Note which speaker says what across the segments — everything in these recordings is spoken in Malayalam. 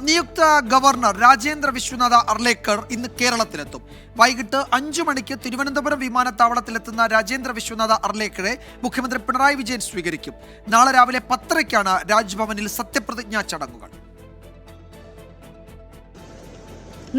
Speaker 1: നിയുക്ത ഗവർണർ രാജേന്ദ്ര വിശ്വനാഥ അർലേക്കർ ഇന്ന് കേരളത്തിലെത്തും. വൈകിട്ട് 5 മണിക്ക് തിരുവനന്തപുരം വിമാനത്താവളത്തിലെത്തുന്ന രാജേന്ദ്ര വിശ്വനാഥ അർലേക്കറെ മുഖ്യമന്ത്രി പിണറായി വിജയൻ സ്വീകരിക്കും. നാളെ രാവിലെ 10:30-ക്കാണ് രാജ്ഭവനിൽ സത്യപ്രതിജ്ഞാ ചടങ്ങുകൾ.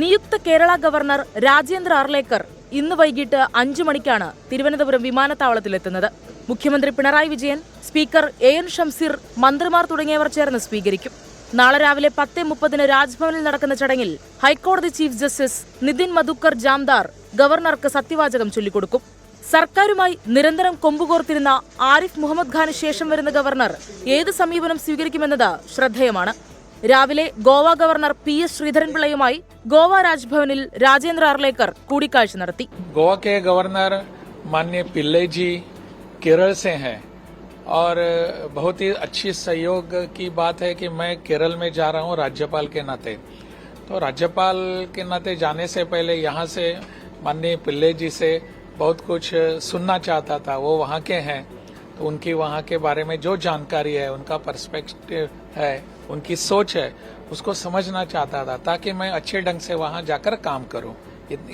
Speaker 2: നിയുക്ത കേരള ഗവർണർ രാജേന്ദ്ര അർലേക്കർ ഇന്ന് വൈകിട്ട് 5 മണിക്കാണ് തിരുവനന്തപുരം വിമാനത്താവളത്തിലെത്തുന്നത്. മുഖ്യമന്ത്രി പിണറായി വിജയൻ, സ്പീക്കർ AN ഷംസീർ, മന്ത്രിമാർ തുടങ്ങിയവർ ചേർന്ന് സ്വീകരിക്കും. നാളെ രാവിലെ 10:30-ന് രാജ്ഭവനിൽ നടക്കുന്ന ചടങ്ങിൽ ഹൈക്കോടതി ചീഫ് ജസ്റ്റിസ് നിതിൻ മധുക്കർ ജാംദാർ ഗവർണർക്ക് സത്യവാചകം ചൊല്ലിക്കൊടുക്കും. സർക്കാരുമായി നിരന്തരം കൊമ്പുകോർത്തിരുന്ന ആരിഫ് മുഹമ്മദ് ഖാന് ശേഷം വരുന്ന ഗവർണർ ഏത് സമീപനം സ്വീകരിക്കുമെന്നത് ശ്രദ്ധേയമാണ്. രാവിലെ ഗോവ ഗവർണർ PS ശ്രീധരൻപിള്ളയുമായി ഗോവ രാജ്ഭവനിൽ രാജേന്ദ്ര അർലേക്കർ കൂടിക്കാഴ്ച നടത്തി.
Speaker 3: गोवा के गवर्नर माननीय पिल्ले जी केरल से हैं और बहुत ही अच्छी सहयोग की बात है कि मैं केरल में जा रहा हूं राज्यपाल के नाते. तो राज्यपाल के नाते जाने से पहले यहां से माननीय पिल्ले जी से बहुत कुछ सुनना चाहता था. वो वहां के हैं तो उनकी वहां के बारे में जो जानकारी है, उनका पर्सपेक्टिव है, उनकी सोच है, उसको समझना चाहता था ताकि मैं अच्छे ढंग से वहां जाकर काम करूं.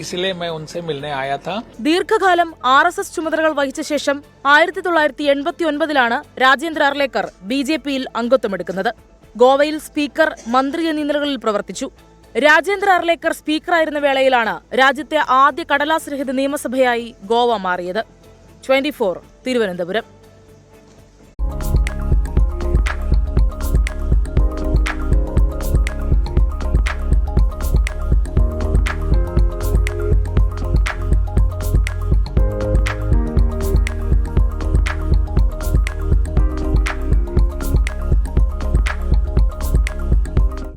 Speaker 3: इसलिए मैं उनसे मिलने आया था.
Speaker 2: ദീർഘകാലം RSS ചുമതലകൾ വഹിച്ച ശേഷം 1989-ലാണ് രാജേന്ദ്ര അർലേക്കർ BJPയിൽ അംഗത്വമെടുക്കുന്നത്. ഗോവയിൽ സ്പീക്കർ, മന്ത്രി എന്നീ നിലകളിൽ പ്രവർത്തിച്ചു. രാജേന്ദ്ര അർലേക്കർ സ്പീക്കറായിരുന്ന വേളയിലാണ് രാജ്യത്തെ ആദ്യ കടലാസ് രഹിത നിയമസഭയായി ഗോവ മാറിയത്. 24 തിരുവനന്തപുരം.